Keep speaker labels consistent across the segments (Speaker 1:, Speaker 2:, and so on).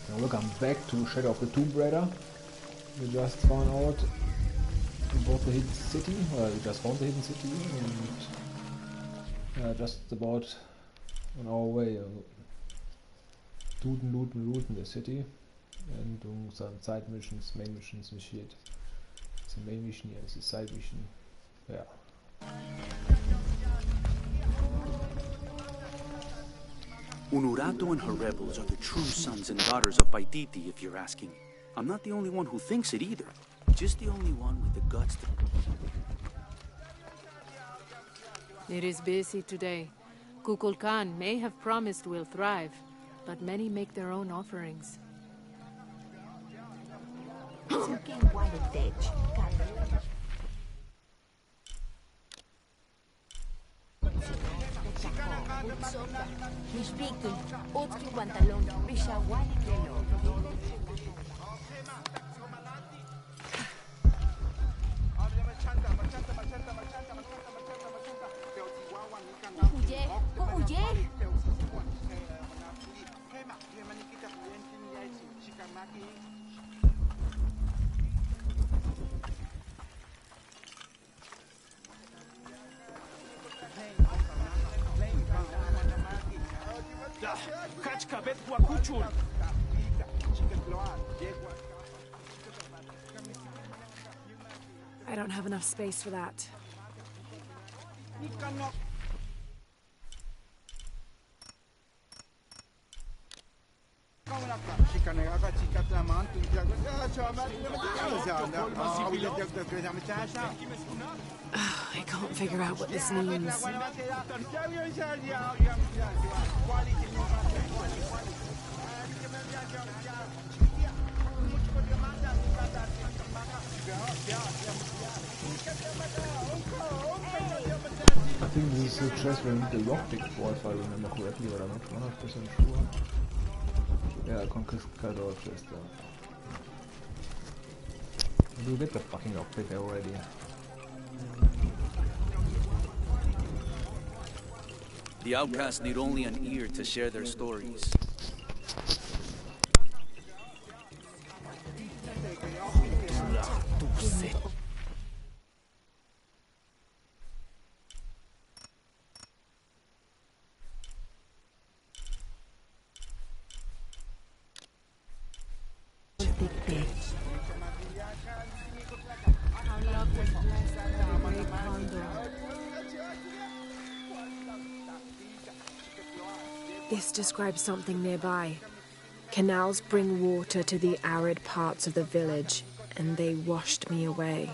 Speaker 1: Now welcome back to Shadow of the Tomb Raider. We just found out about the hidden city, well, we just found the hidden city and just about on our way looten the city and doing some side missions, main missions, which here it's the main mission, here is the side mission, yeah.
Speaker 2: Unuratu and her rebels are the true sons and daughters of Paititi, if you're asking. I'm not the only one who thinks it either. Just the only one with the guts to...
Speaker 3: It is busy today. Kukulkan may have promised we'll thrive, but many make their own offerings.
Speaker 4: I don't have enough space for that. I can't figure out what this means.
Speaker 1: I think this is the chest where we need the lockpick for, if I remember correctly, but I'm not 100% sure. Yeah, Conquistador chest. Do get the fucking lockpick already.
Speaker 2: The outcasts need only an ear to share their stories.
Speaker 4: This describes something nearby. Canals bring water to the arid parts of the village, and they washed me away.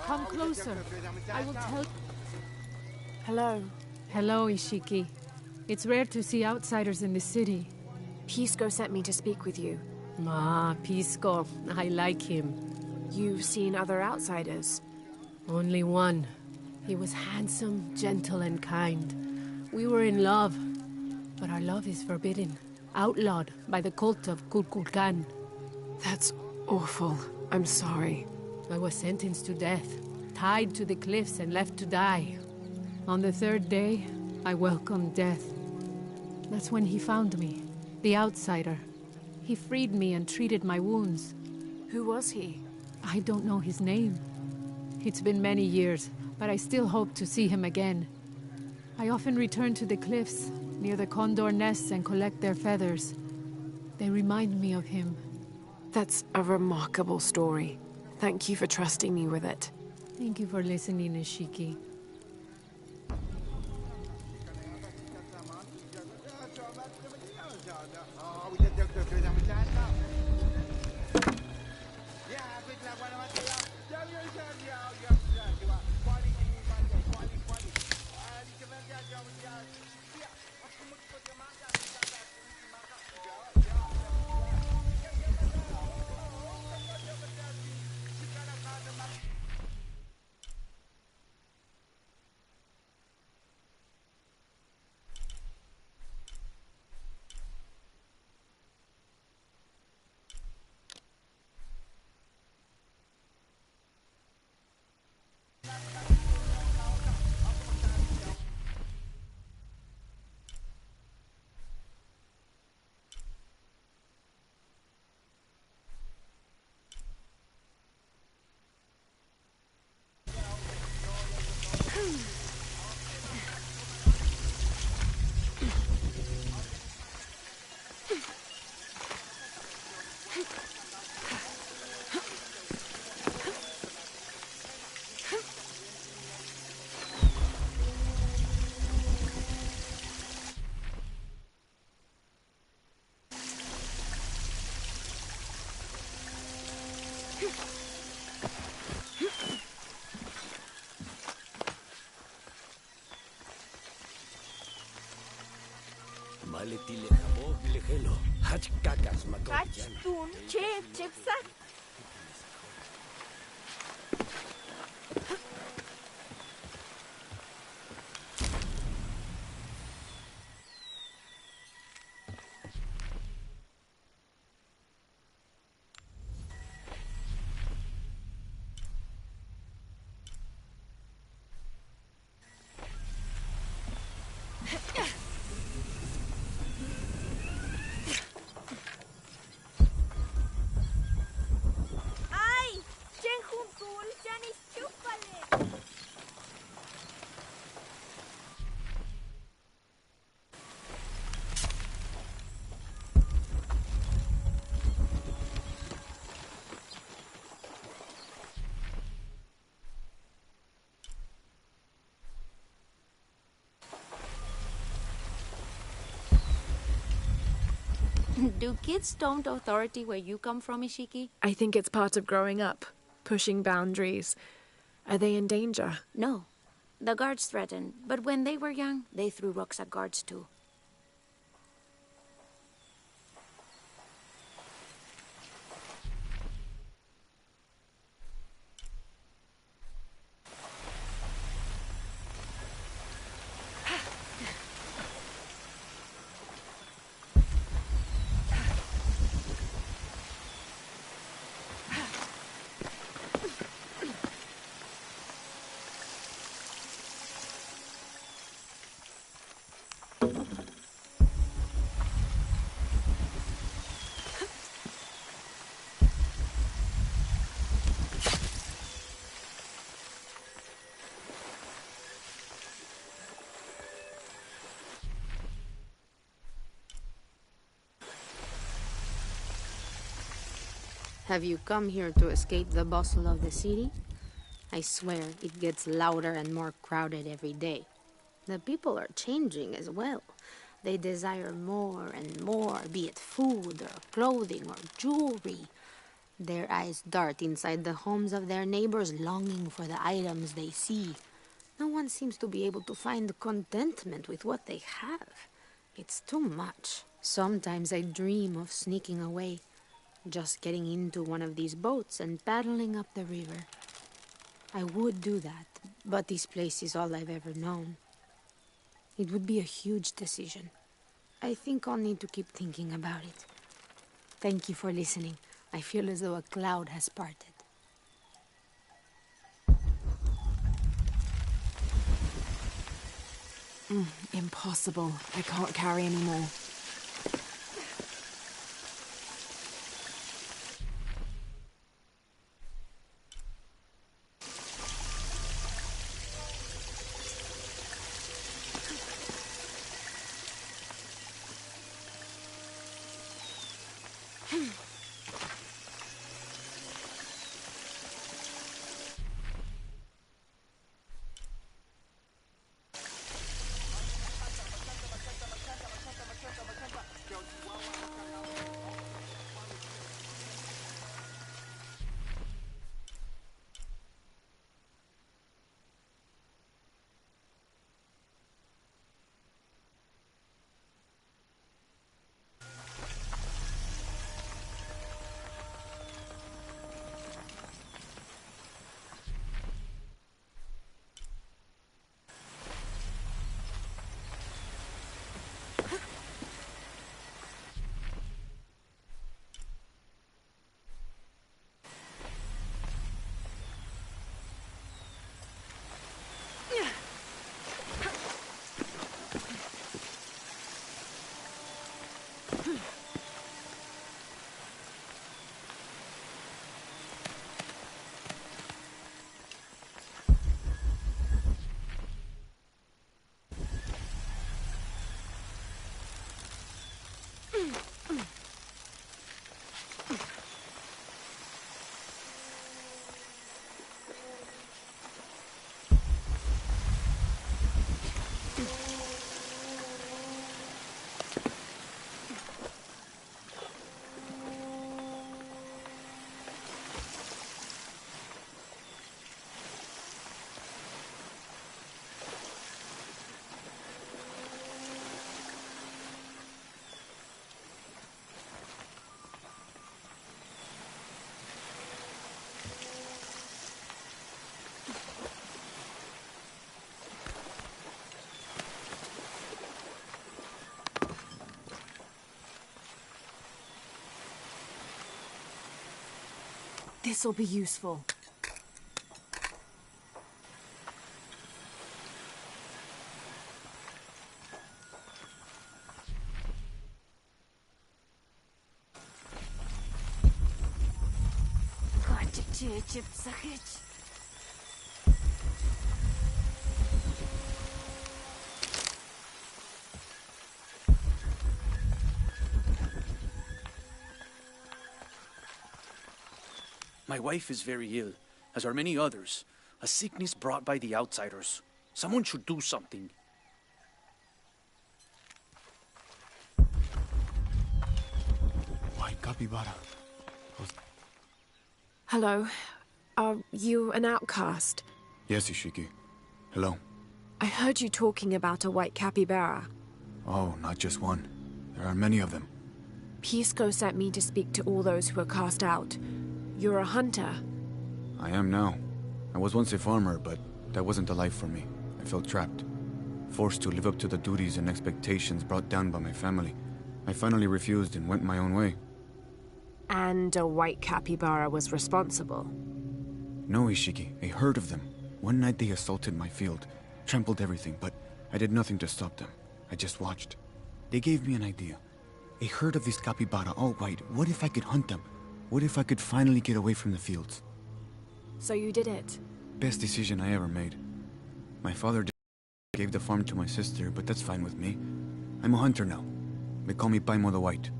Speaker 3: Come closer. I will tell...
Speaker 4: Hello.
Speaker 3: Hello, Ishiki. It's rare to see outsiders in the city.
Speaker 4: Pisco sent me to speak with you.
Speaker 3: Ah, Pisco. I like him.
Speaker 4: You've seen other outsiders?
Speaker 3: Only one. He was handsome, gentle, and kind. We were in love. But our love is forbidden. Outlawed by the cult of Kukulkan.
Speaker 4: That's awful. I'm sorry.
Speaker 3: I was sentenced to death, tied to the cliffs and left to die. On the third day, I welcomed death. That's when he found me, the outsider. He freed me and treated my wounds.
Speaker 4: Who was he?
Speaker 3: I don't know his name. It's been many years, but I still hope to see him again. I often return to the cliffs, near the condor nests, and collect their feathers. They remind me of him.
Speaker 4: That's a remarkable story. Thank you for trusting me with it.
Speaker 3: Thank you for listening, Ishiki.
Speaker 5: Kachtun, che, chipsa. Ay, chen juntul, janis chupale.
Speaker 6: Do kids storm authority where you come from, Ishiki?
Speaker 4: I think it's part of growing up, pushing boundaries. Are they in danger?
Speaker 6: No. The guards threatened, but when they were young, they threw rocks at guards too. Have you come here to escape the bustle of the city? I swear, it gets louder and more crowded every day. The people are changing as well. They desire more and more, be it food or clothing or jewelry. Their eyes dart inside the homes of their neighbors, longing for the items they see. No one seems to be able to find contentment with what they have. It's too much. Sometimes I dream of sneaking away, just getting into one of these boats and paddling up the river. I would do that, but this place is all I've ever known. It would be a huge decision. I think I'll need to keep thinking about it. Thank you for listening. I feel as though a cloud has parted.
Speaker 4: Impossible. I can't carry anymore. This'll be useful.
Speaker 2: My wife is very ill, as are many others. A sickness brought by the outsiders. Someone should do something.
Speaker 7: White capybara.
Speaker 4: Hello. Are you an outcast?
Speaker 7: Yes, Ishiki. Hello.
Speaker 4: I heard you talking about a white capybara.
Speaker 7: Oh, not just one. There are many of them.
Speaker 4: Pisco sent me to speak to all those who were cast out. You're a hunter.
Speaker 7: I am now. I was once a farmer, but that wasn't the life for me. I felt trapped. Forced to live up to the duties and expectations brought down by my family. I finally refused and went my own way.
Speaker 4: And a white capybara was responsible?
Speaker 7: No, Ishiki. A herd of them. One night they assaulted my field, trampled everything, but I did nothing to stop them. I just watched. They gave me an idea. A herd of these capybara, all white. What if I could hunt them? What if I could finally get away from the fields?
Speaker 4: So you did it?
Speaker 7: Best decision I ever made. My father gave the farm to my sister, but that's fine with me. I'm a hunter now. They call me Paimon the White.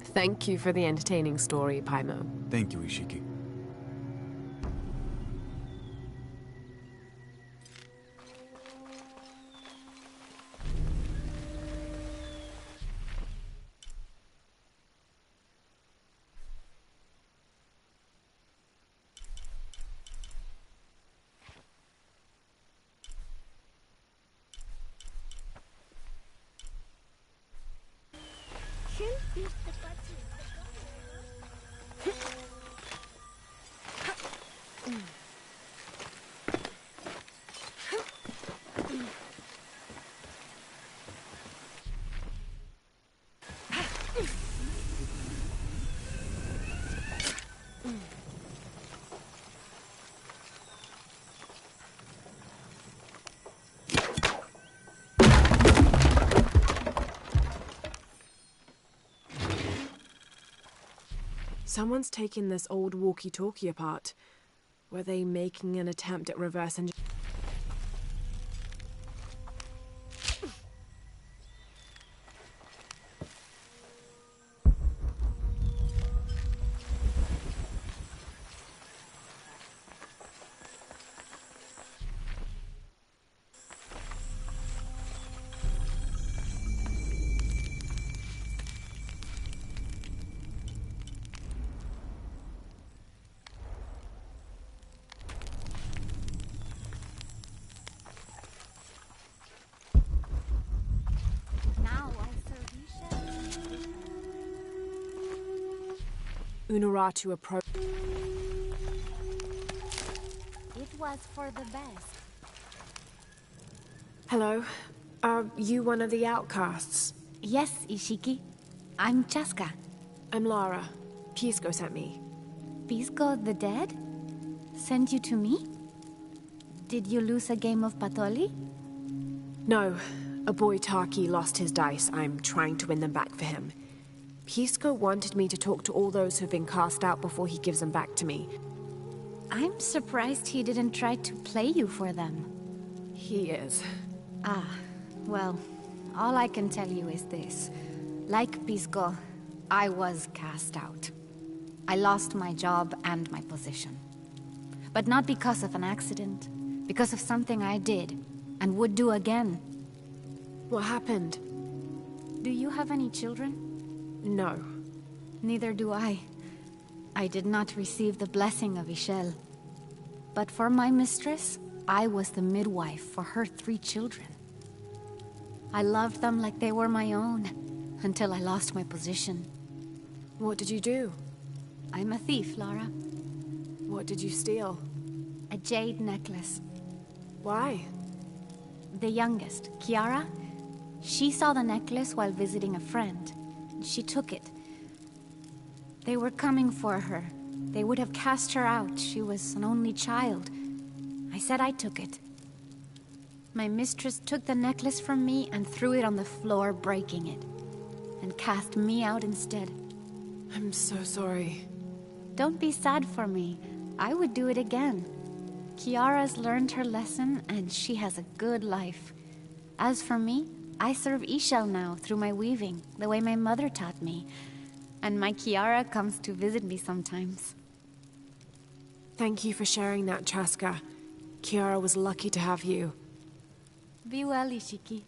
Speaker 4: Thank you for the entertaining story, Paimon.
Speaker 7: Thank you, Ishiki.
Speaker 4: Someone's taken this old walkie-talkie apart. Were they making an attempt at reverse engineering? Unuratu approached.
Speaker 5: It was for the best.
Speaker 4: Hello. Are you one of the outcasts?
Speaker 5: Yes, Ishiki. I'm Chaska.
Speaker 4: I'm Lara. Pisco sent me.
Speaker 5: Pisco the dead? Sent you to me? Did you lose a game of Patoli?
Speaker 4: No. A boy Taki lost his dice. I'm trying to win them back for him. Pisco wanted me to talk to all those who've been cast out before he gives them back to me.
Speaker 5: I'm surprised he didn't try to play you for them.
Speaker 4: He is.
Speaker 5: Ah, well, all I can tell you is this. Like Pisco, I was cast out. I lost my job and my position. But not because of an accident, because of something I did, and would do again.
Speaker 4: What happened?
Speaker 5: Do you have any children?
Speaker 4: No.
Speaker 5: Neither do I. I did not receive the blessing of Ishel. But for my mistress, I was the midwife for her 3 children. I loved them like they were my own, until I lost my position.
Speaker 4: What did you do?
Speaker 5: I'm a thief, Lara.
Speaker 4: What did you steal?
Speaker 5: A jade necklace.
Speaker 4: Why?
Speaker 5: The youngest, Kiara, she saw the necklace while visiting a friend. She took it. They were coming for her, They would have cast her out. She was an only child. I said I took it. My mistress took the necklace from me and threw it on the floor, breaking it. And cast me out instead.
Speaker 4: I'm so sorry.
Speaker 5: Don't be sad for me. I would do it again. Kiara's learned her lesson, and she has a good life. As for me, I serve Ishel now through my weaving, the way my mother taught me. And my Kiara comes to visit me sometimes.
Speaker 4: Thank you for sharing that, Traska. Kiara was lucky to have you.
Speaker 5: Be well, Ishiki.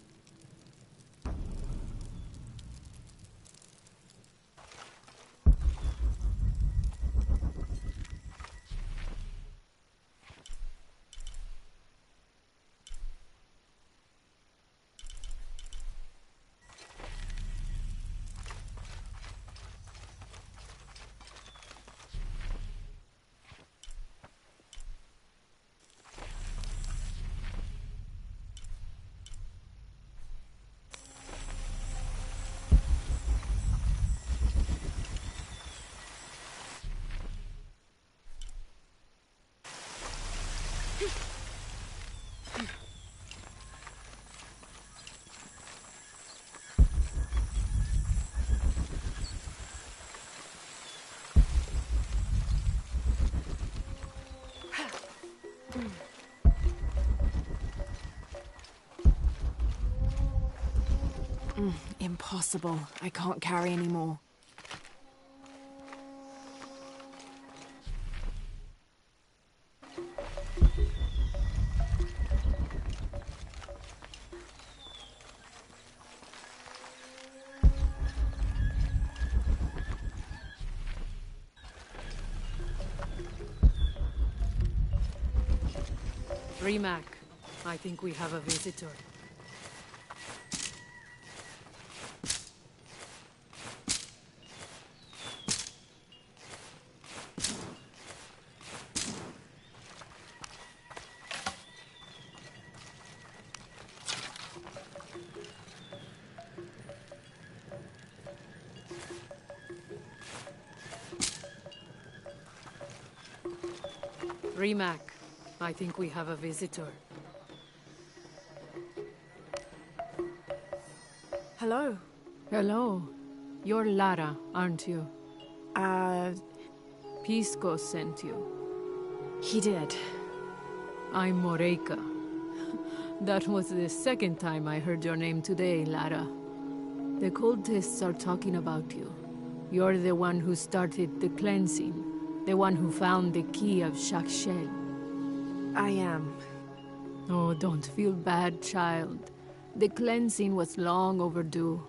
Speaker 4: Impossible. I can't carry anymore.
Speaker 3: Rimac, I think we have a visitor. Rimac, I think we have a visitor.
Speaker 4: Hello?
Speaker 3: Hello. You're Lara, aren't you? Pisco sent you.
Speaker 4: He did.
Speaker 3: I'm Moreika. That was the second time I heard your name today, Lara. The cultists are talking about you. You're the one who started the cleansing. The one who found the key of Shakshel.
Speaker 4: I am.
Speaker 3: Oh, don't feel bad, child. The cleansing was long overdue.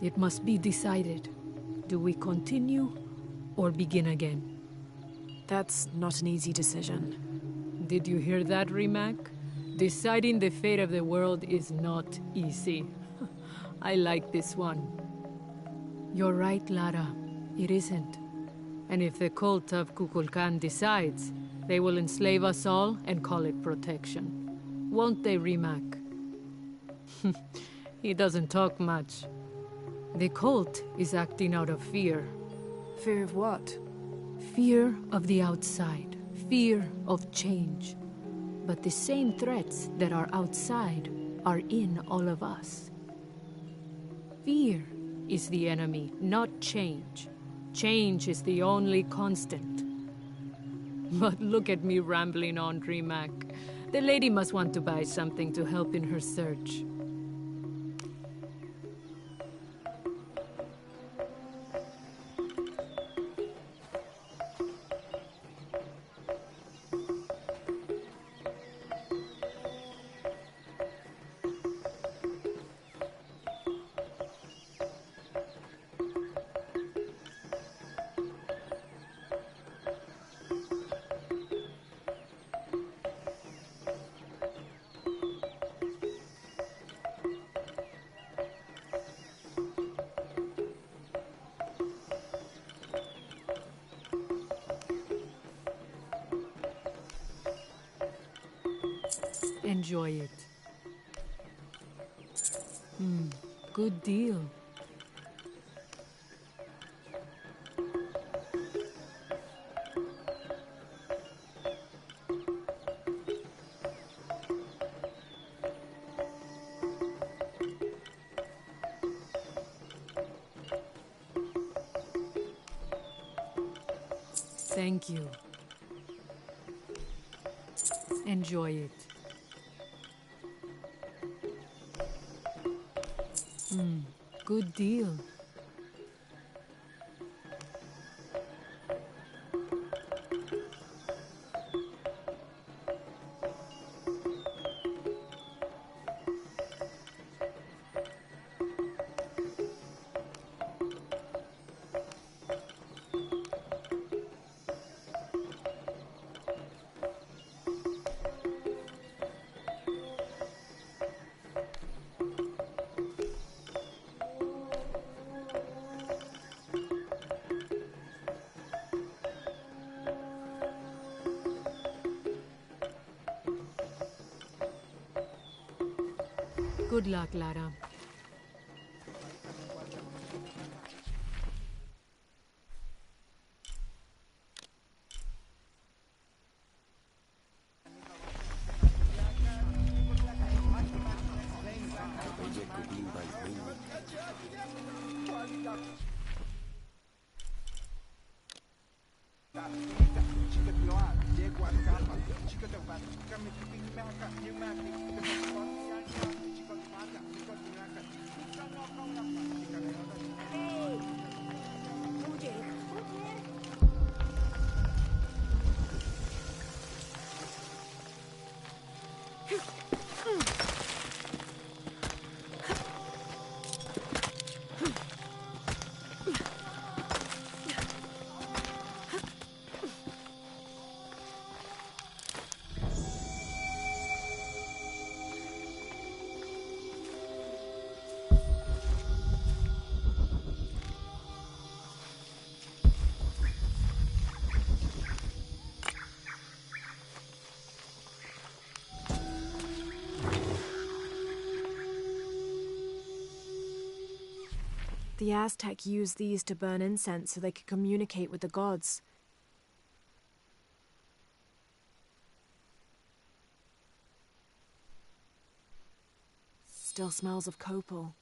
Speaker 3: It must be decided. Do we continue or begin again?
Speaker 4: That's not an easy decision.
Speaker 3: Did you hear that, Rimac? Deciding the fate of the world is not easy. I like this one. You're right, Lara. It isn't. And if the cult of Kukulkan decides, they will enslave us all and call it protection. Won't they, Rimac? He doesn't talk much. The cult is acting out of fear.
Speaker 4: Fear of what?
Speaker 3: Fear of the outside. Fear of change. But the same threats that are outside are in all of us. Fear is the enemy, not change. Change is the only constant. But look at me rambling on, Rimac. The lady must want to buy something to help in her search. Enjoy it. Good deal. Thank you. Enjoy it. Good deal. Good luck, Lara.
Speaker 4: The Aztec used these to burn incense so they could communicate with the gods. Still smells of copal.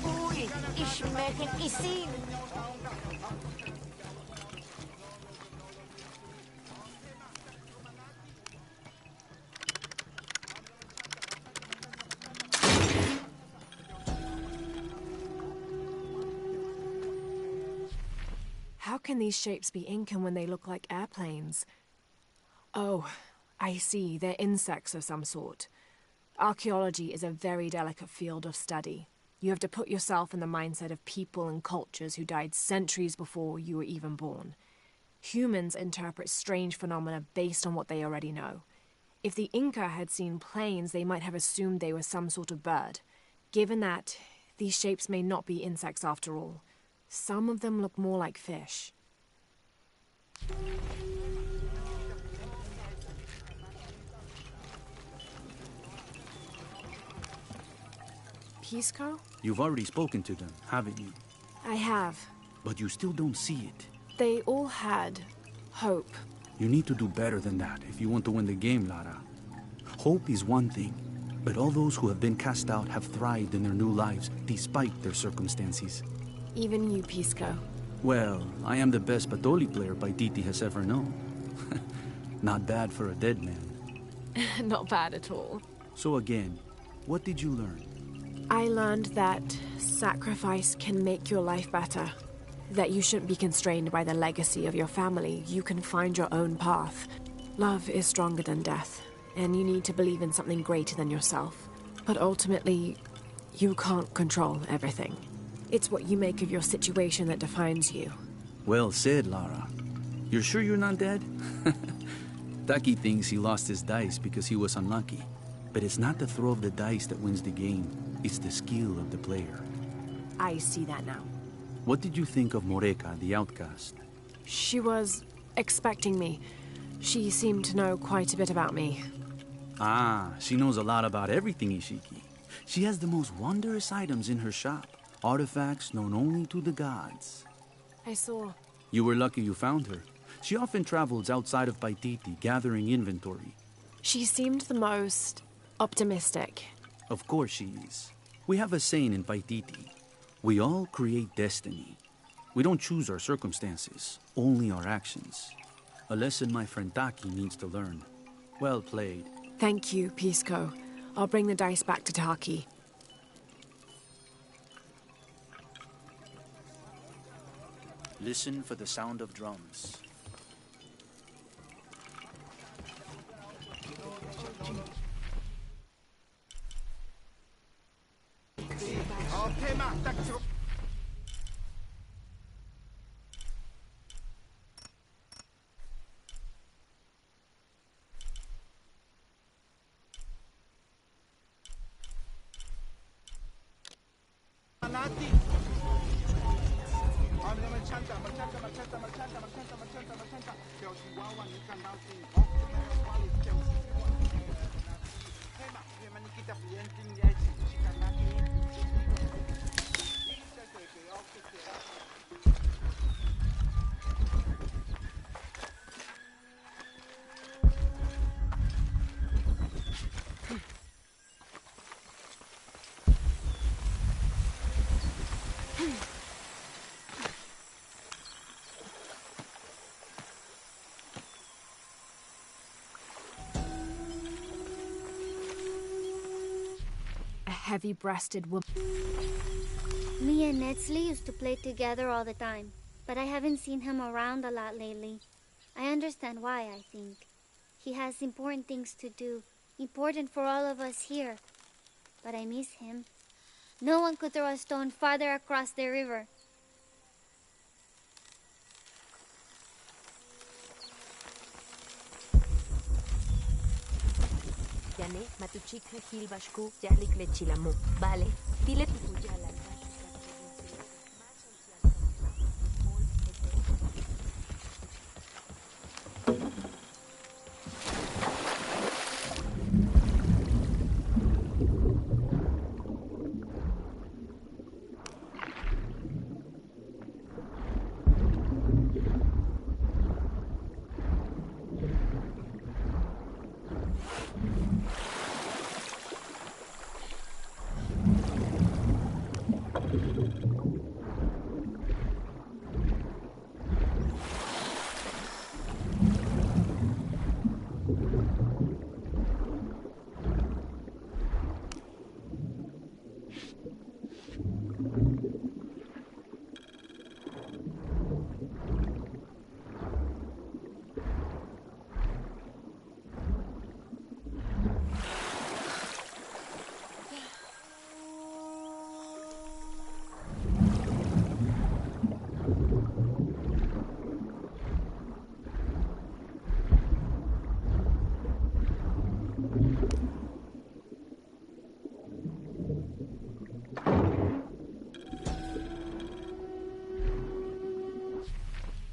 Speaker 8: Uy, ich merke gesehen.
Speaker 4: How can these shapes be Incan when they look like airplanes? Oh, I see. They're insects of some sort. Archaeology is a very delicate field of study. You have to put yourself in the mindset of people and cultures who died centuries before you were even born. Humans interpret strange phenomena based on what they already know. If the Inca had seen planes, they might have assumed they were some sort of bird. Given that, these shapes may not be insects after all. Some of them look more like fish. Pisco?
Speaker 2: You've already spoken to them, haven't you?
Speaker 4: I have.
Speaker 2: But you still don't see it.
Speaker 4: They all had hope.
Speaker 2: You need to do better than that if you want to win the game, Lara. Hope is one thing, but all those who have been cast out have thrived in their new lives despite their circumstances.
Speaker 4: Even you, Pisco.
Speaker 2: Well, I am the best Patoli player Paititi has ever known. Not bad for a dead man.
Speaker 4: Not bad at all.
Speaker 2: So again, what did you learn?
Speaker 4: I learned that sacrifice can make your life better. that you shouldn't be constrained by the legacy of your family. You can find your own path. Love is stronger than death, and you need to believe in something greater than yourself. But ultimately, you can't control everything. It's what you make of your situation that defines you.
Speaker 2: Well said, Lara. You're sure you're not dead? Taki thinks he lost his dice because he was unlucky. But it's not the throw of the dice that wins the game. It's the skill of the player.
Speaker 4: I see that now.
Speaker 2: What did you think of Moreka, the outcast?
Speaker 4: She was expecting me. She seemed to know quite a bit about me.
Speaker 2: Ah, she knows a lot about everything, Ishiki. She has the most wondrous items in her shop. Artifacts known only to the gods.
Speaker 4: I saw.
Speaker 2: You were lucky you found her. She often travels outside of Paititi, gathering inventory.
Speaker 4: She seemed the most optimistic.
Speaker 2: Of course she is. We have a saying in Paititi. We all create destiny. We don't choose our circumstances, only our actions. A lesson my friend Taki needs to learn. Well played.
Speaker 4: Thank you, Pisco. I'll bring the dice back to Taki.
Speaker 2: Listen for the sound of drums.
Speaker 4: Heavy-breasted woman.
Speaker 9: Me and Netsley used to play together all the time, but I haven't seen him around a lot lately. I understand why, I think. He has important things to do, important for all of us here. But I miss him. No one could throw a stone farther across the river.
Speaker 8: Yane, matuchika hilbashku, yalik lechilamu. Vale, dile tu kuyala.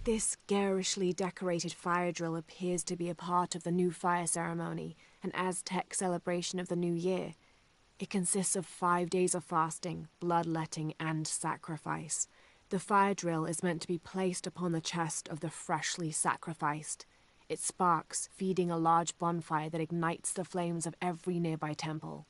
Speaker 4: This garishly decorated fire drill appears to be a part of the new fire ceremony, an Aztec celebration of the new year. It consists of 5 days of fasting, bloodletting, and sacrifice. The fire drill is meant to be placed upon the chest of the freshly sacrificed. It sparks, feeding a large bonfire that ignites the flames of every nearby temple.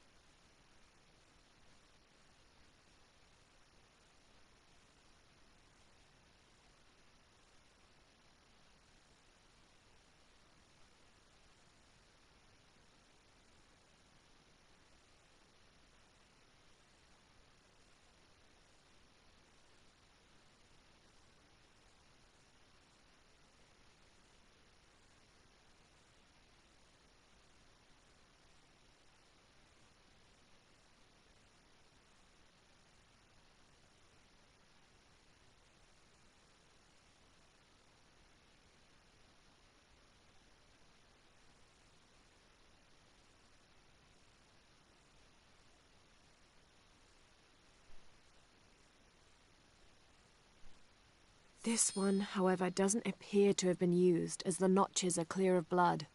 Speaker 4: This one, however, doesn't appear to have been used, as the notches are clear of blood.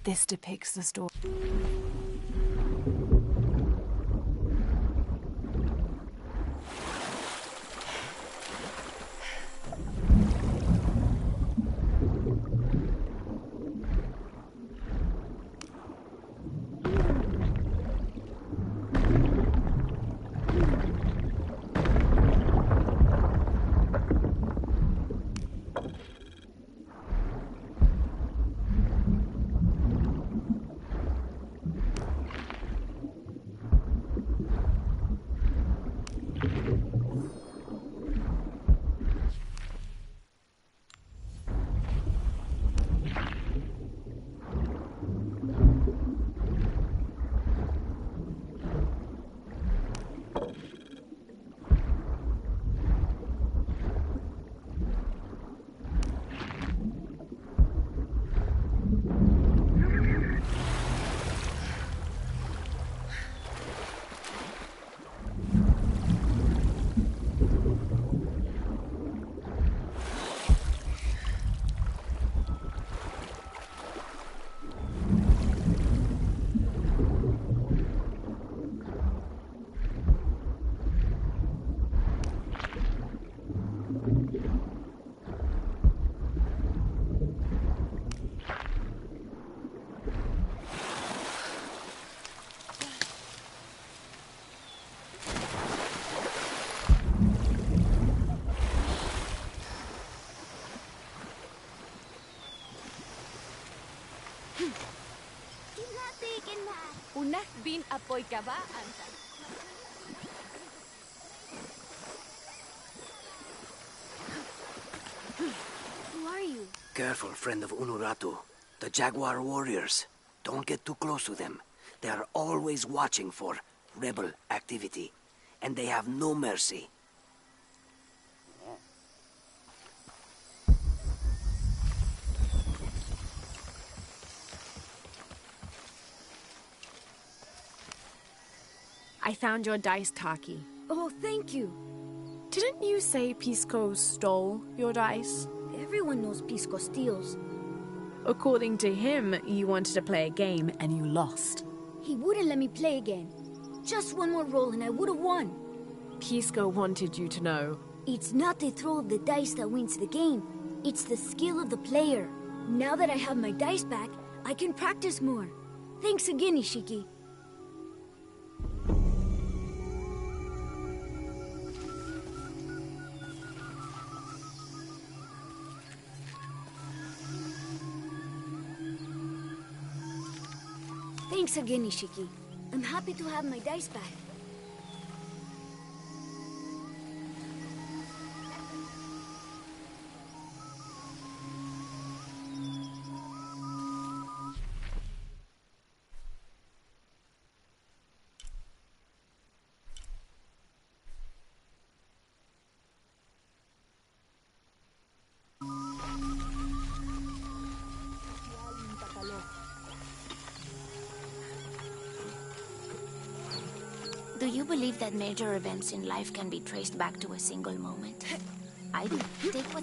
Speaker 4: This depicts the story.
Speaker 8: Unak bin apoy ka ba, Anta?
Speaker 5: Who are you?
Speaker 10: Careful, friend of Unuratu. The Jaguar warriors. Don't get too close to them. They are always watching for rebel activity. And they have no mercy.
Speaker 4: I found your dice, Taki.
Speaker 5: Oh, thank you.
Speaker 4: Didn't you say Pisco stole your dice?
Speaker 5: Everyone knows Pisco steals.
Speaker 4: According to him, you wanted to play a game and you lost.
Speaker 5: He wouldn't let me play again. Just one more roll and I would have won.
Speaker 4: Pisco wanted you to know.
Speaker 5: It's not the throw of the dice that wins the game. It's the skill of the player. Now that I have my dice back, I can practice more. Thanks again, Ishiki. Thanks again, Ishiki. I'm happy to have my dice back.
Speaker 11: Do you believe that major events in life can be traced back to a single moment? I do. Take what...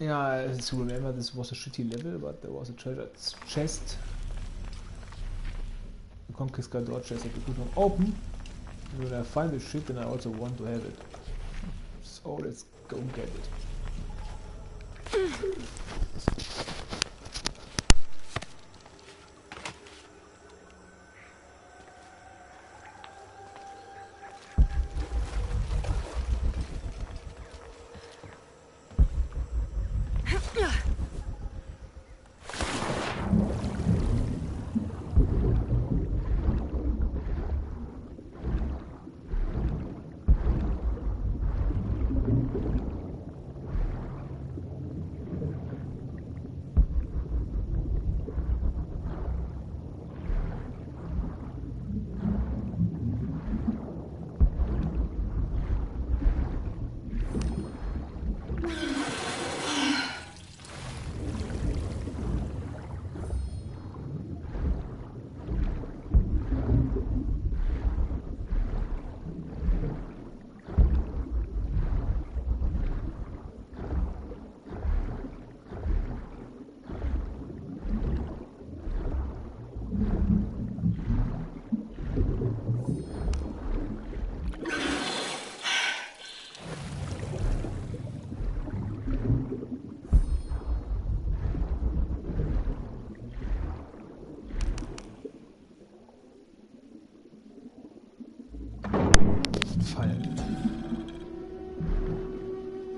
Speaker 1: Yeah, as you remember, this was a shitty level, but there was a treasure chest. A Conquistador chest that we could not open. And when I find the shit, then I also want to have it. So let's go get it.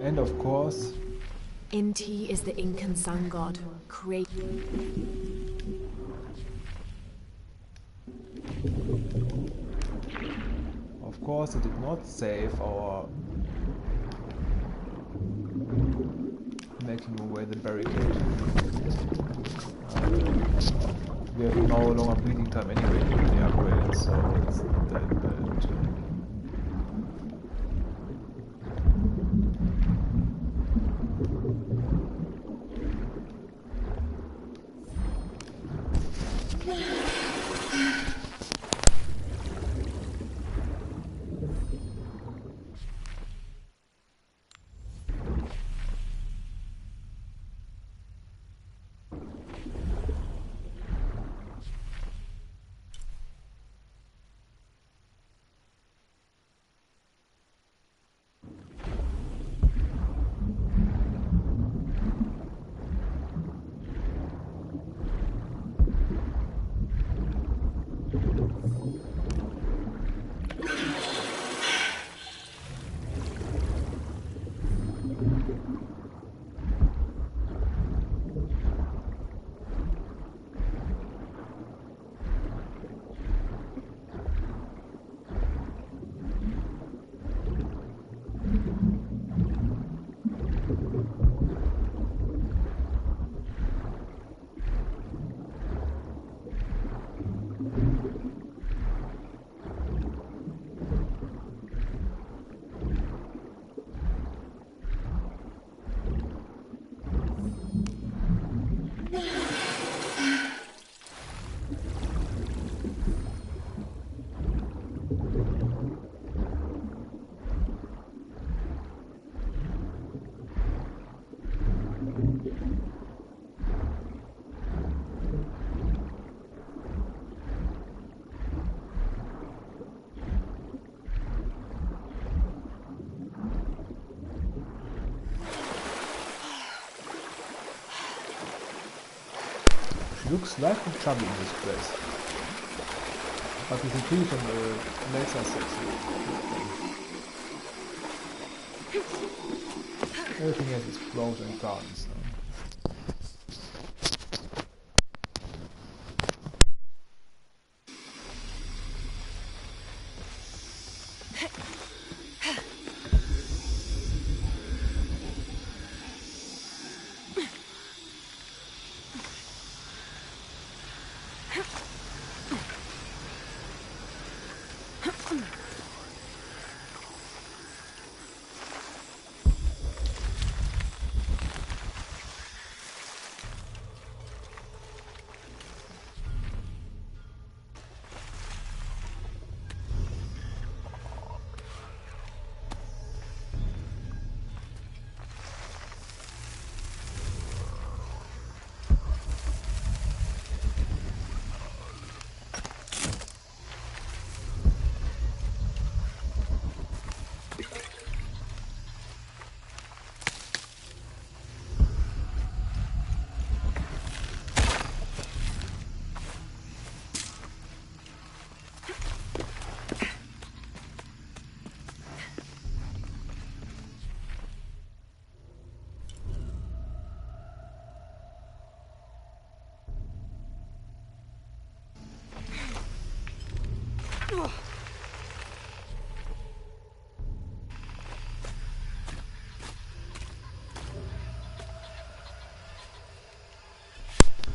Speaker 1: And of course,
Speaker 4: Inti is the Incan sun god,
Speaker 1: Of course, it did not save our making away the barricade. We have no longer bleeding time anyway with the upgrade, so it's not that bad. Looks like a chubby in this place, but we can kill it on the laser section. Everything else is close and gardens now.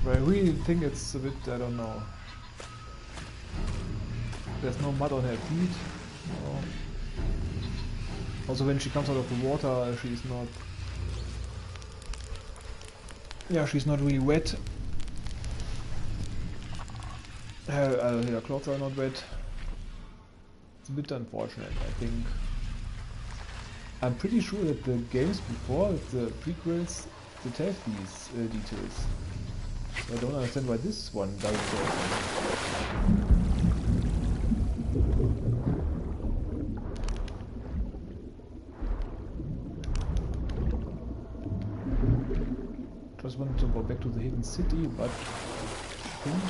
Speaker 1: But I really think it's a bit, I don't know. There's no mud on her feet. No. Also when she comes out of the water, she's not... Yeah, she's not really wet. Her clothes are not wet. It's a bit unfortunate, I think. I'm pretty sure that the games before, the prequels, did have these details. So I don't understand why this one doesn't go. Just wanted to go back to the hidden city, but I think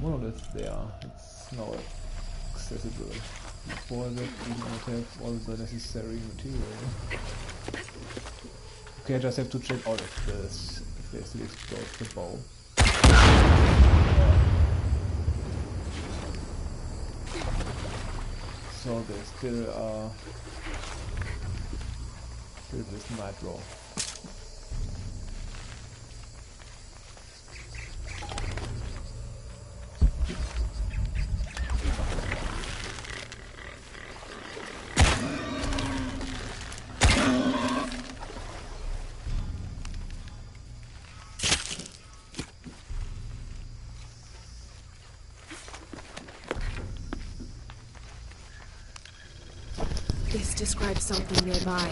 Speaker 1: monolith there. It's now accessible. Before that, we do not have all the necessary material. Okay, I just have to check out if they still explode the bow. So they still are this nitro.
Speaker 4: This describes something nearby.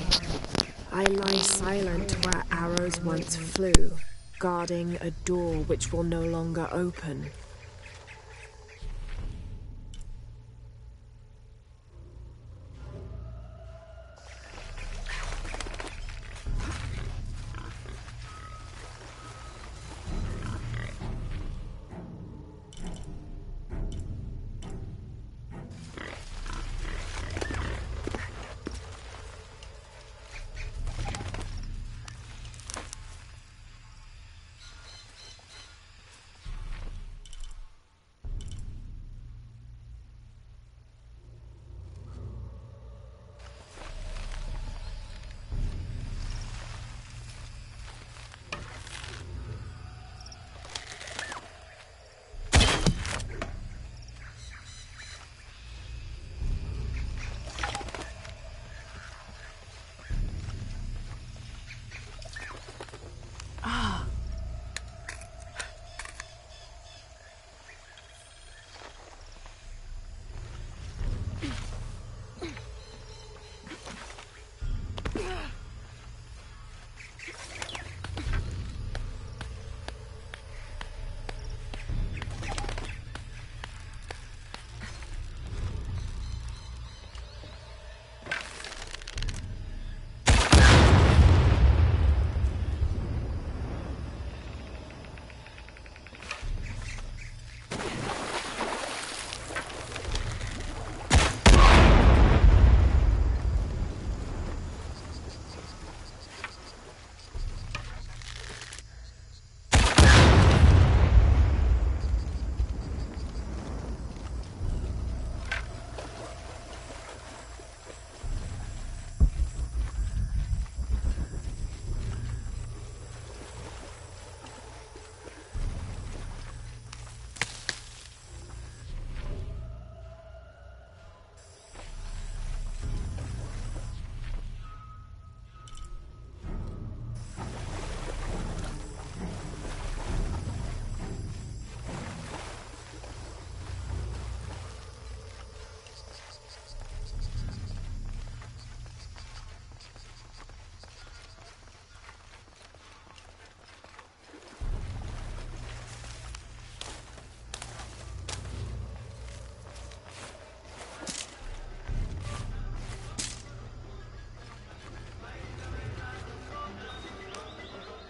Speaker 4: I lie silent where arrows once flew, guarding a door which will no longer open.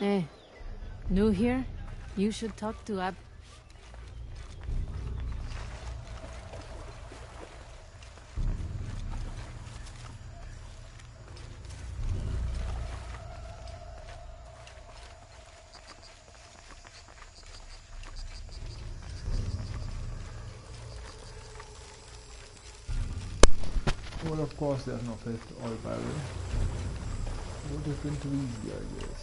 Speaker 3: Hey, new here? You should talk to Ab.
Speaker 1: But of course there's no fifth oil barrel. Would have been too easy, I guess.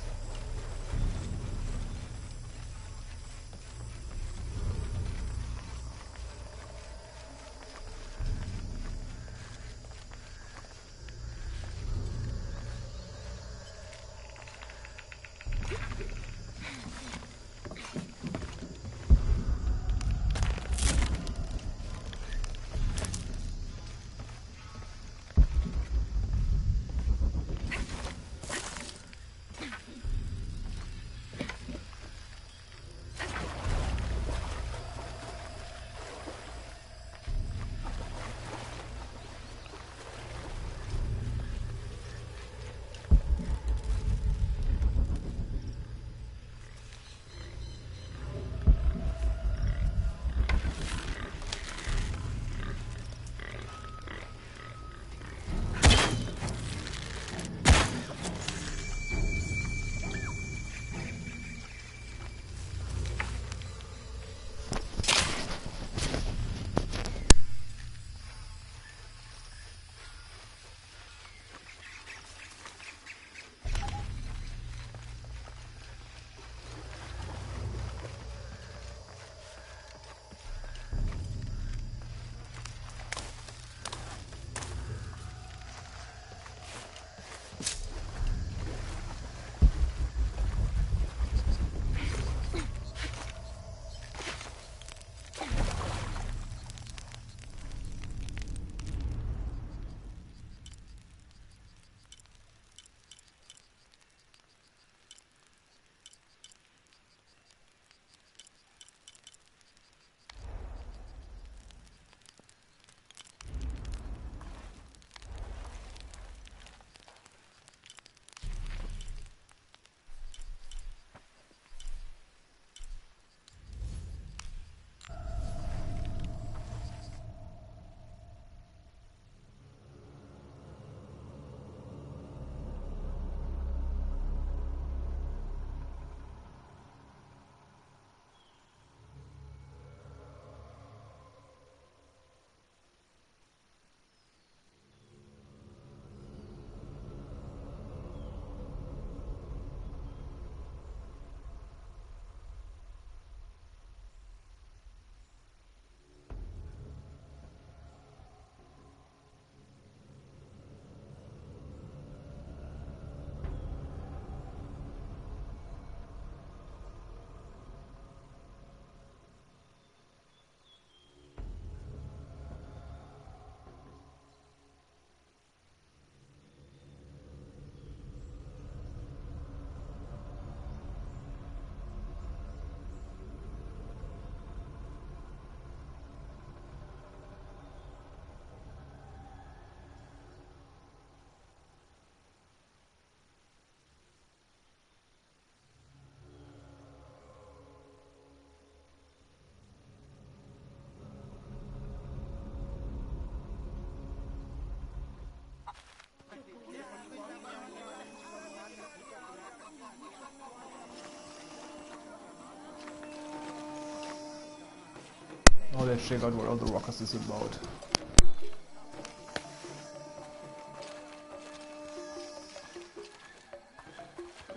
Speaker 1: Now let's check out what all the Ruckus is about.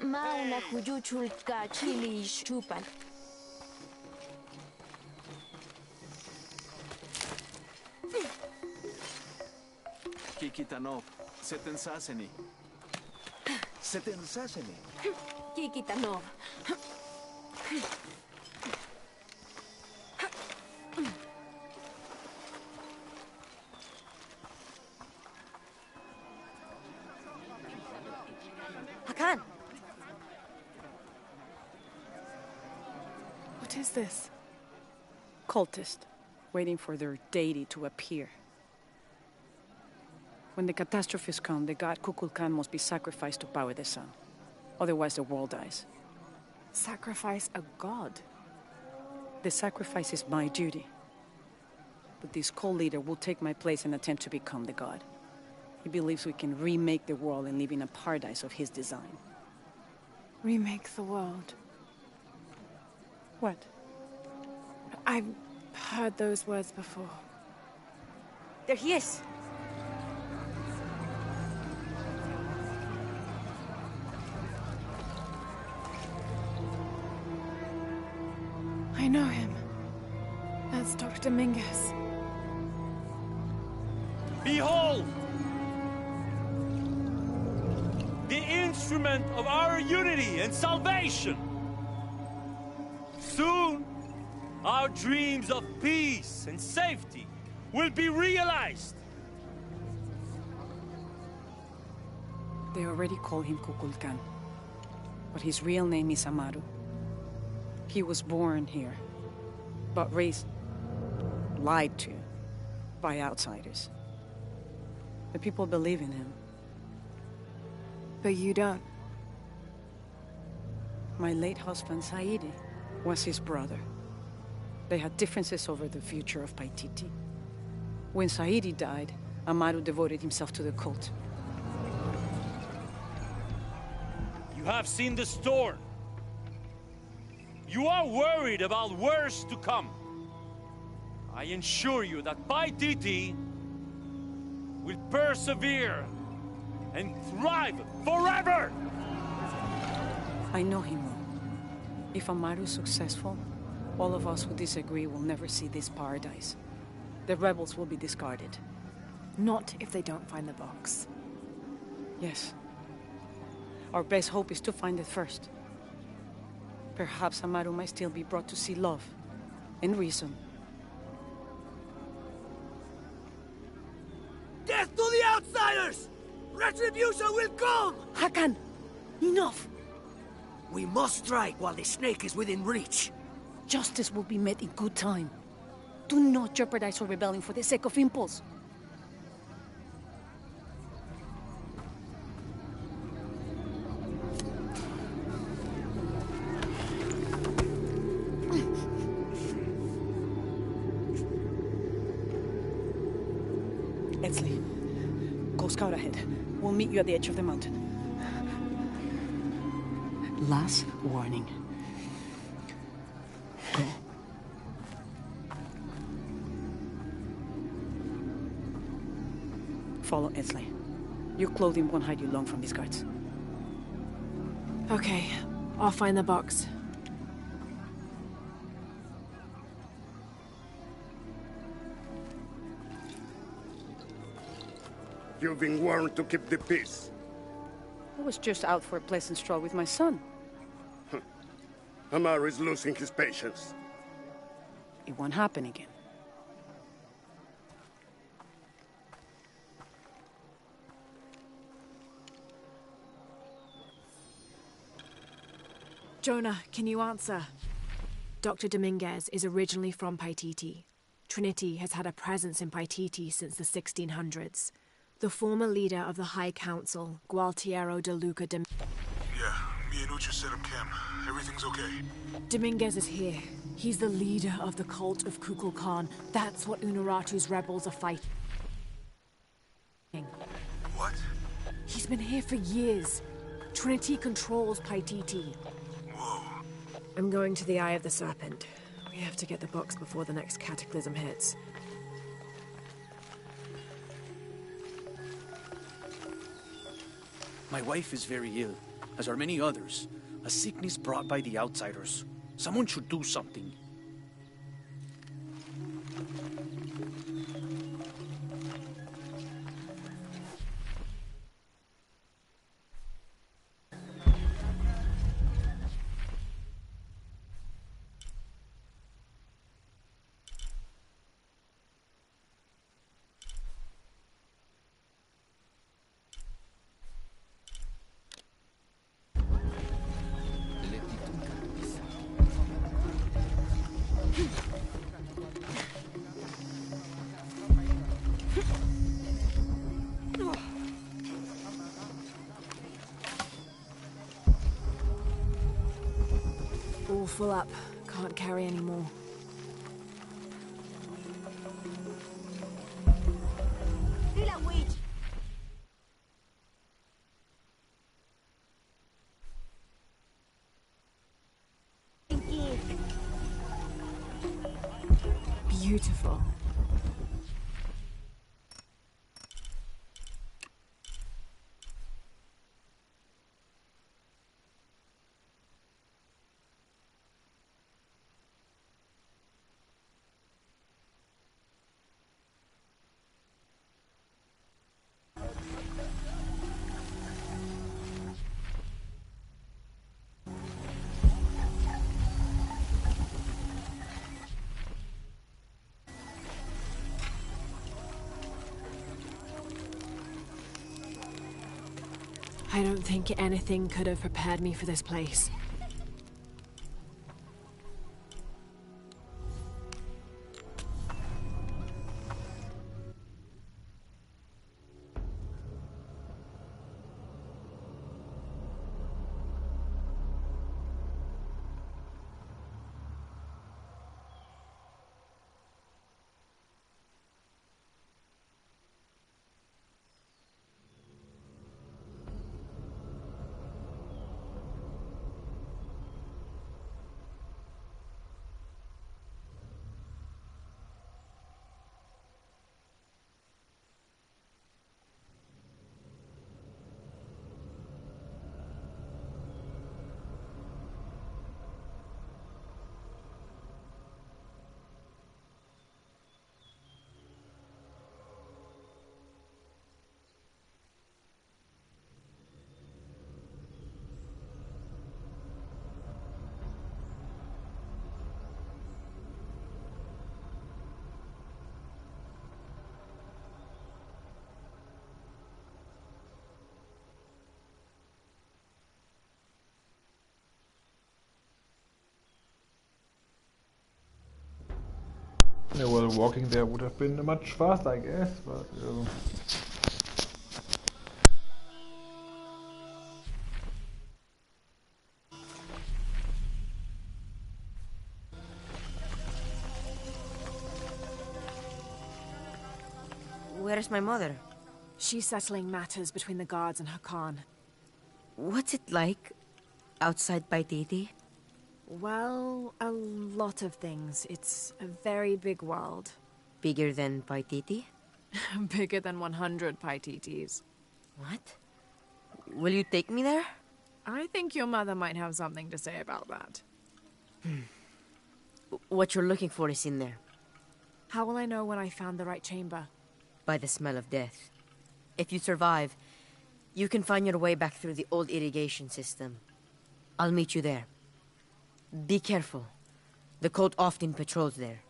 Speaker 8: Mauna kujuchul ka chili chupan.
Speaker 12: Kikitanov, Setensaseni. Setensaseni.
Speaker 8: Kikitanov.
Speaker 4: Hakan! What is this?
Speaker 13: Cultist, waiting for their deity to appear. When the catastrophes come, the god Kukulkan must be sacrificed to power the sun. Otherwise, the world dies.
Speaker 4: Sacrifice a god?
Speaker 13: The sacrifice is my duty. But this cult leader will take my place and attempt to become the god. He believes we can remake the world and live in a paradise of his design.
Speaker 4: Remake the world?
Speaker 13: What?
Speaker 4: I've heard those words before.
Speaker 8: There he is!
Speaker 4: Dr. Dominguez.
Speaker 14: Behold! The instrument of our unity and salvation! Soon, our dreams of peace and safety will be realized!
Speaker 13: They already call him Kukulkan, but his real name is Amaru. He was born here, but raised, lied to, by outsiders. The people believe in him.
Speaker 4: But you don't.
Speaker 13: My late husband, Saidi, was his brother. They had differences over the future of Paititi. When Saidi died, Amaru devoted himself to the cult.
Speaker 14: You have seen the storm. You are worried about worse to come. I assure you that Paititi will persevere and thrive forever!
Speaker 13: I know he will. If Amaru is successful, all of us who disagree will never see this paradise. The rebels will be discarded.
Speaker 4: Not if they don't find the box.
Speaker 13: Yes. Our best hope is to find it first. Perhaps Amaru might still be brought to see love and reason.
Speaker 10: Death to the outsiders! Retribution will come!
Speaker 13: Hakan! Enough!
Speaker 10: We must strike while the snake is within reach.
Speaker 13: Justice will be met in good time. Do not jeopardize our rebellion for the sake of impulse. Etzli, go scout ahead. We'll meet you at the edge of the mountain. Last warning. Go. Follow Etzli. Your clothing won't hide you long from these guards.
Speaker 4: Okay, I'll find the box.
Speaker 15: You've been warned to keep the peace.
Speaker 13: I was just out for a pleasant stroll with my son.
Speaker 15: Amaru is losing his patience.
Speaker 13: It won't happen again.
Speaker 4: Jonah, can you answer? Dr. Dominguez is originally from Paititi. Trinity has had a presence in Paititi since the 1600s. The former leader of the High Council, Gualtiero de Luca de...
Speaker 16: Yeah, me and Ucha set up camp. Everything's okay.
Speaker 4: Dominguez is here. He's the leader of the cult of Kukulkan. That's what Unuratu's rebels are fighting.
Speaker 16: What?
Speaker 4: He's been here for years. Trinity controls Paititi.
Speaker 16: Whoa.
Speaker 4: I'm going to the Eye of the Serpent. We have to get the box before the next cataclysm hits.
Speaker 2: My wife is very ill, as are many others. A sickness brought by the outsiders. Someone should do something.
Speaker 4: All full up. Can't carry any more. Beautiful. I don't think anything could have prepared me for this place.
Speaker 1: Yeah, well, walking there would have been much faster, I guess, but
Speaker 17: Where's my mother?
Speaker 4: She's settling matters between the guards and Hakan.
Speaker 17: What's it like outside Paititi?
Speaker 4: Well, a lot of things. It's a very big world.
Speaker 17: Bigger than Paititi?
Speaker 4: Bigger than 100 Paititis.
Speaker 17: What? Will you take me there?
Speaker 4: I think your mother might have something to say about that.
Speaker 17: What you're looking for is in there.
Speaker 4: How will I know when I found the right chamber?
Speaker 17: By the smell of death. If you survive, you can find your way back through the old irrigation system. I'll meet you there. Be careful. The cult often patrols there.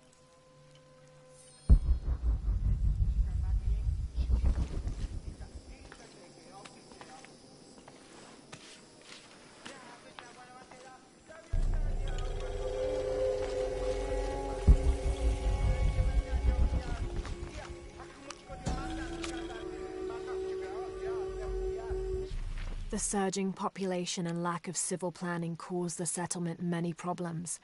Speaker 4: The surging population and lack of civil planning caused the settlement many problems.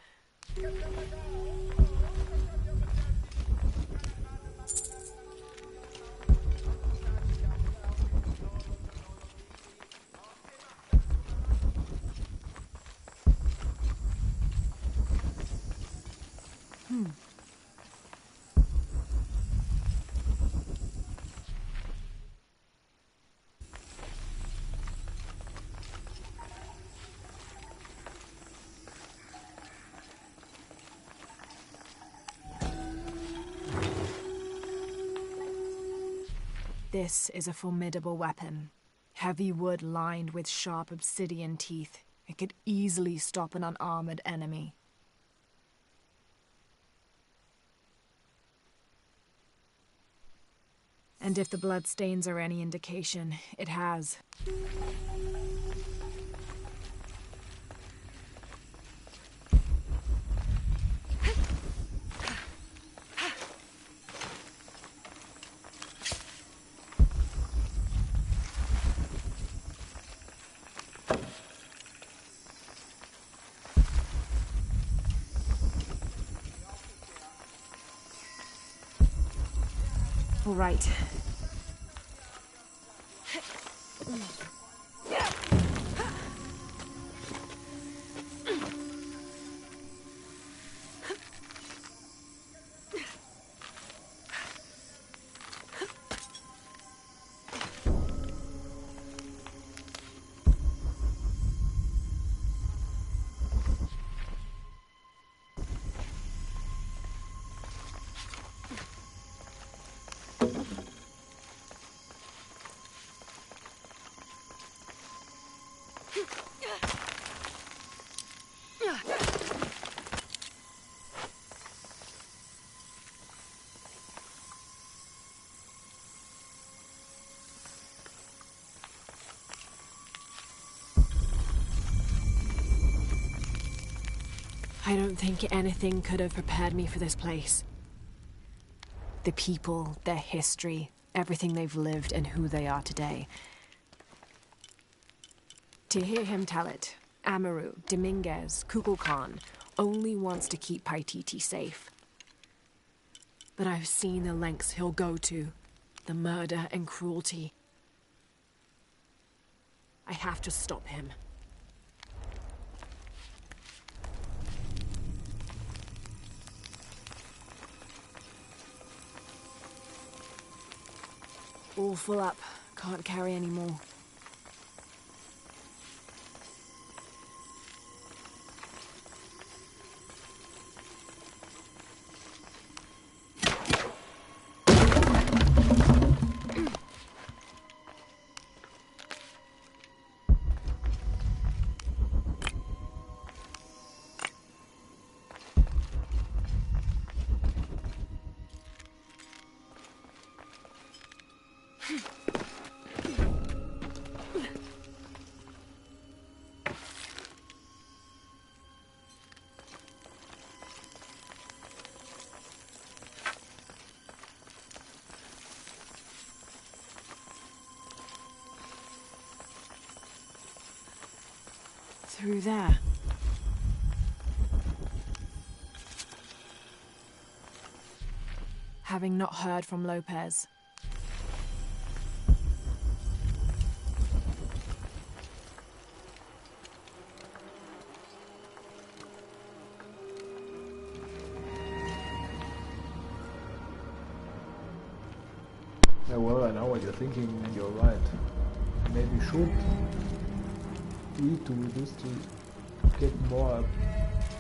Speaker 4: This is a formidable weapon. Heavy wood lined with sharp obsidian teeth. It could easily stop an unarmored enemy. And if the bloodstains are any indication, it has. All right. I don't think anything could have prepared me for this place. The people, their history, everything they've lived and who they are today. To hear him tell it, Amaru, Dominguez, Kukulkan only wants to keep Paititi safe. But I've seen the lengths he'll go to, the murder and cruelty. I have to stop him. All full up. Can't carry any more. Through there. Having not heard from Lopez.
Speaker 1: Yeah, well, I know what you're thinking, and you're right. Maybe should read to this to get more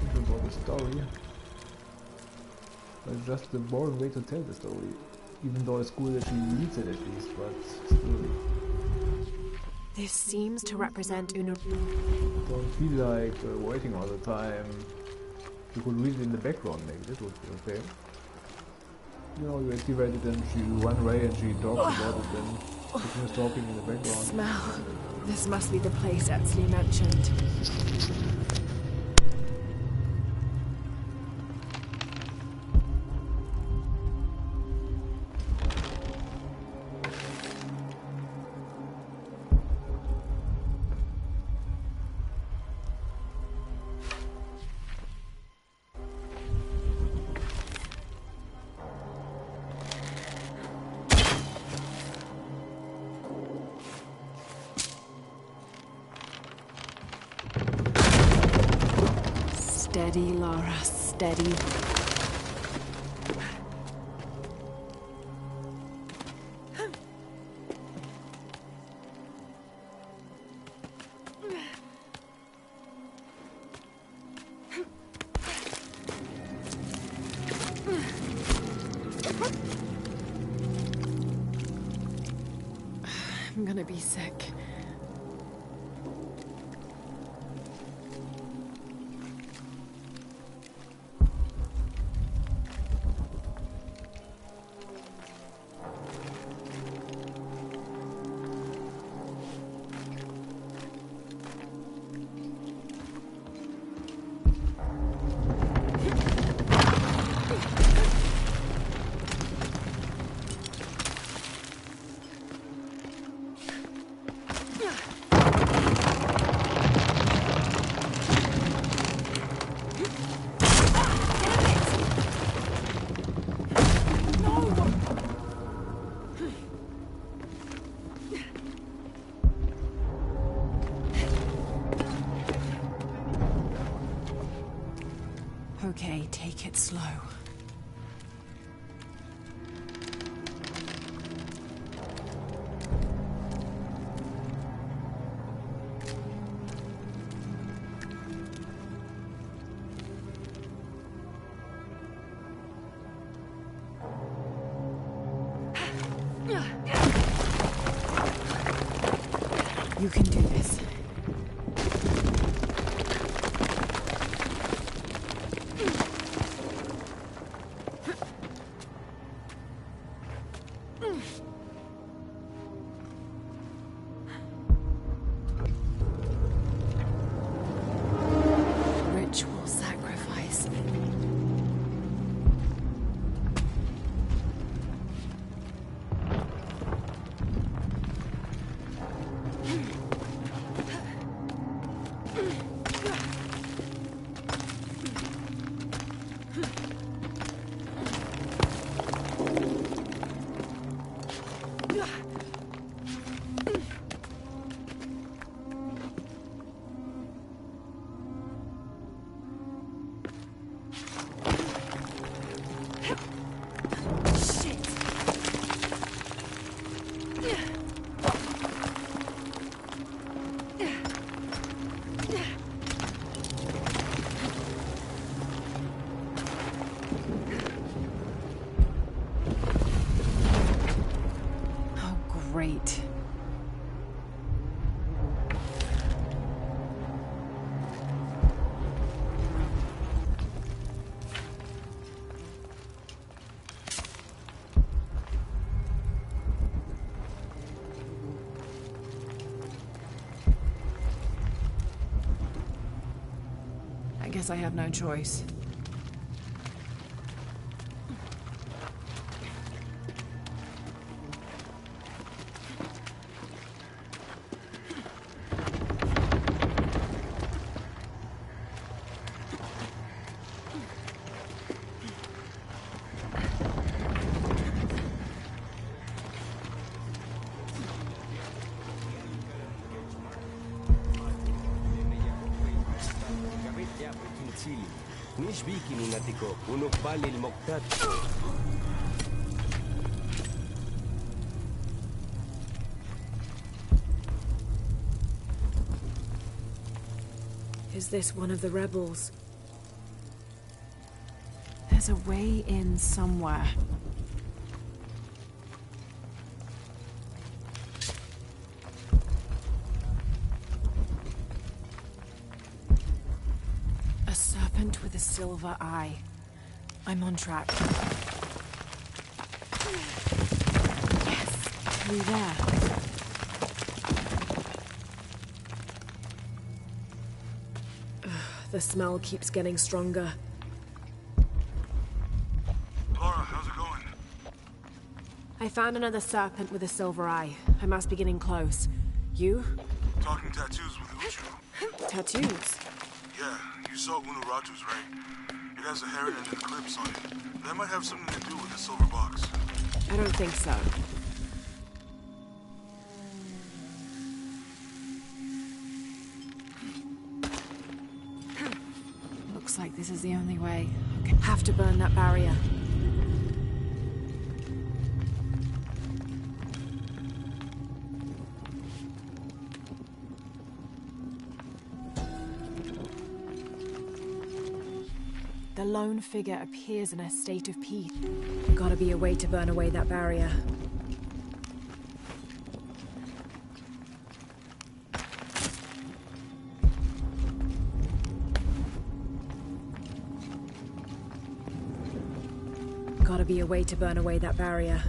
Speaker 1: info about the story. But it's just the boring way to tell the story. Even though it's cool that she reads it at least, but still.
Speaker 4: This seems to represent Uno.
Speaker 1: Don't feel like waiting all the time. You could read it in the background, maybe that would be okay. You know, you activate it and she run away and she talks about it and she's talking in the background.
Speaker 4: Smell. This must be the place Etzli mentioned. Steady, Lara, steady. I'm gonna be sick. Okay, take it slow. You can do this. Ritual sacrifice. Great. I guess I have no choice. Is this one of the rebels? There's a way in somewhere. A serpent with a silver eye. I'm on track. Yes, through there. The smell keeps getting stronger.
Speaker 16: Laura, how's it going?
Speaker 4: I found another serpent with a silver eye. I must be getting close. You?
Speaker 16: Talking tattoos with Uchu.
Speaker 4: Tattoos?
Speaker 16: Yeah, you saw Unuratu's, right? It has a heron and an eclipse on it. That might have something to do with the silver box.
Speaker 4: I don't think so. Looks like this is the only way. Okay. Have to burn that barrier. The lone figure appears in a state of peace. Gotta be a way to burn away that barrier. Gotta be a way to burn away that barrier.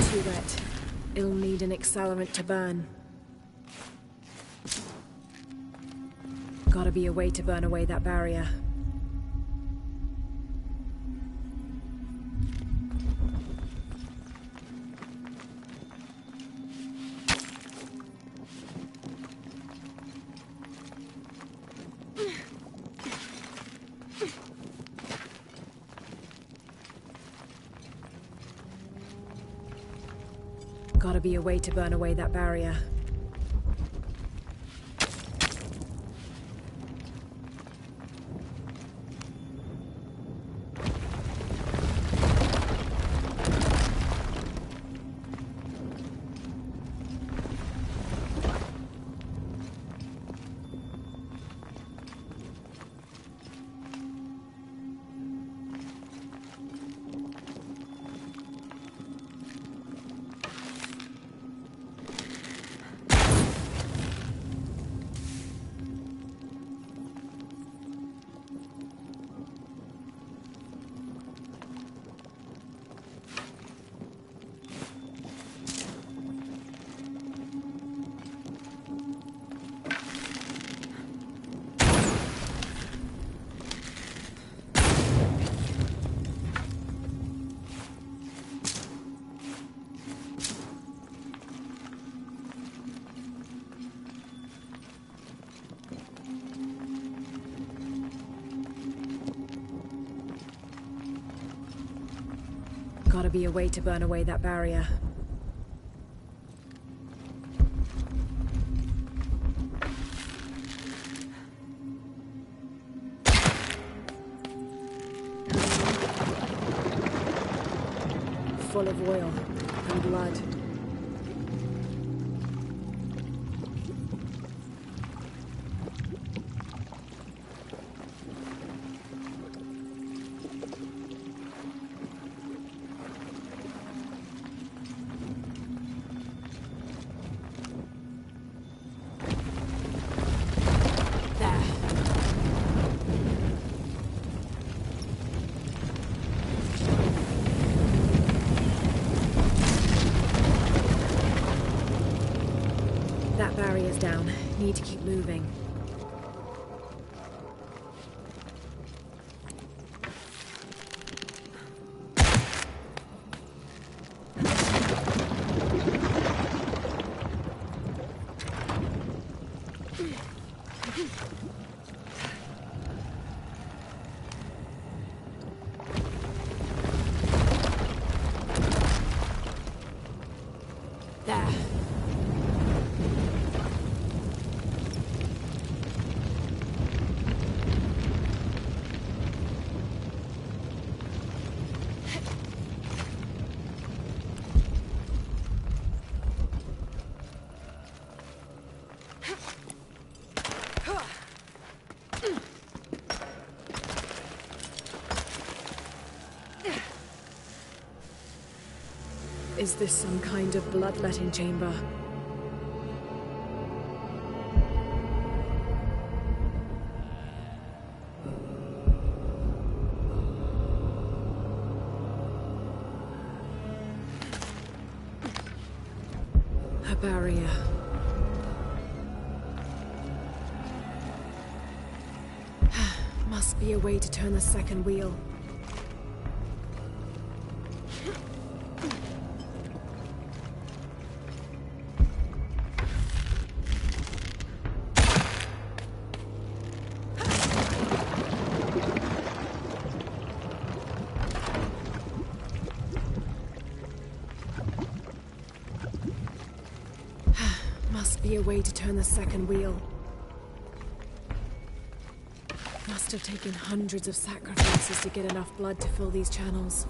Speaker 4: Too wet. It'll need an accelerant to burn. Gotta be a way to burn away that barrier. Gotta be a way to burn away that barrier. gotta be a way to burn away that barrier. Full of oil and blood. That barrier's down. Need to keep moving. There. Is this some kind of bloodletting chamber? A barrier. Must be a way to turn the second wheel. Must be a way to turn the second wheel. Must have taken hundreds of sacrifices to get enough blood to fill these channels.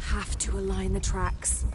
Speaker 4: Have to align the tracks.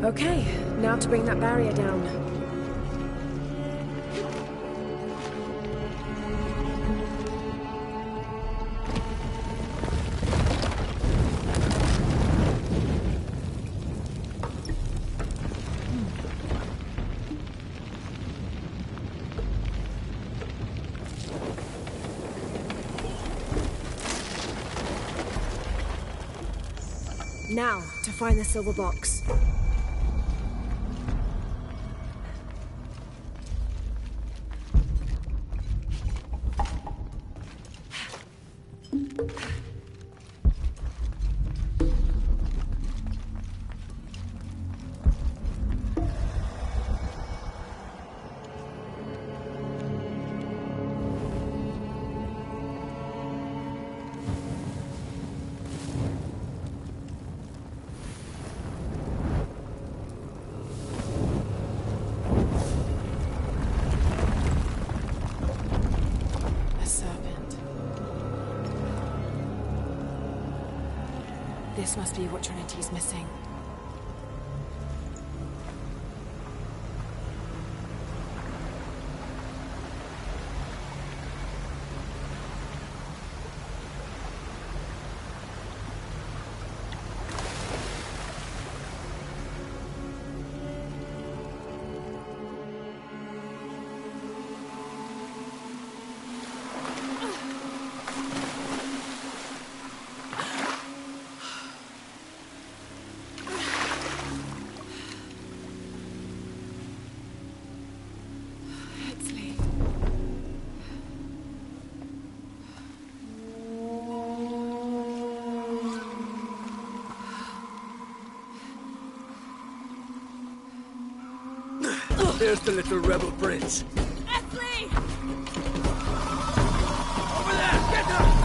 Speaker 4: Okay, now to bring that barrier down. Now, to find the silver box. This must be what Trinity's missing.
Speaker 10: There's the little rebel prince.
Speaker 8: Esley!
Speaker 10: Over there! Get her!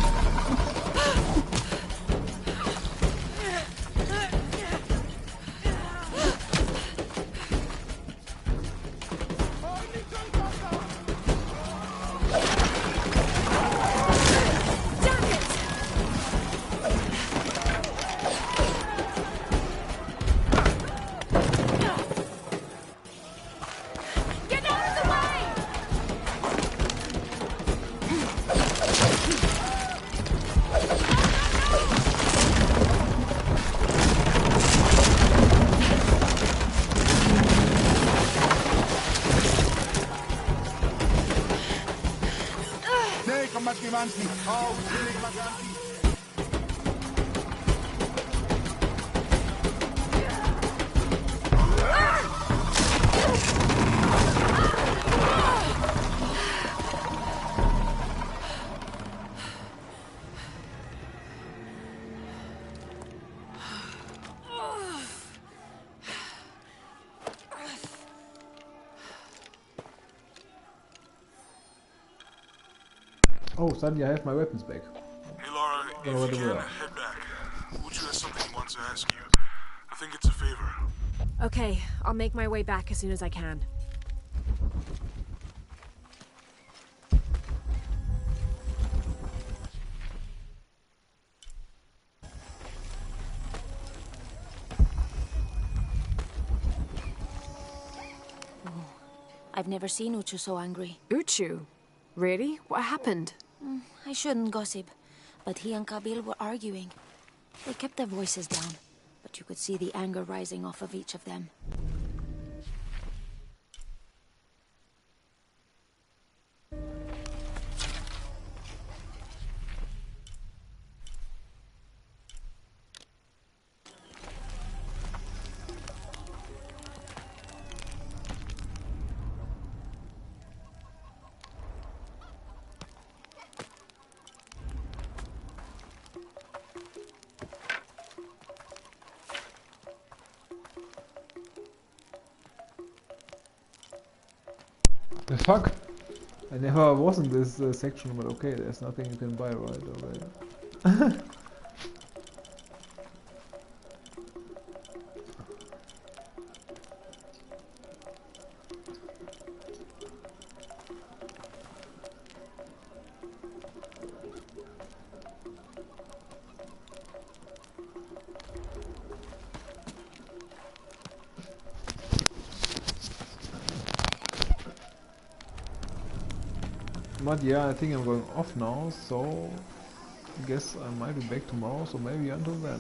Speaker 1: Oh, suddenly I have my weapons back.
Speaker 16: Hey Lara, if you can, head back. Uchu has something he wants to ask you. I think it's a favor.
Speaker 4: Okay, I'll make my way back as soon as I can.
Speaker 11: I've never seen Uchu so angry.
Speaker 4: Uchu? Really? What happened?
Speaker 11: I shouldn't gossip, but he and Kabil were arguing. They kept their voices down, but you could see the anger rising off of each of them.
Speaker 1: The fuck? I never was in this section, but okay, there's nothing you can buy, right? Alright. But yeah, I think I'm going off now, so I guess I might be back tomorrow, so maybe until then.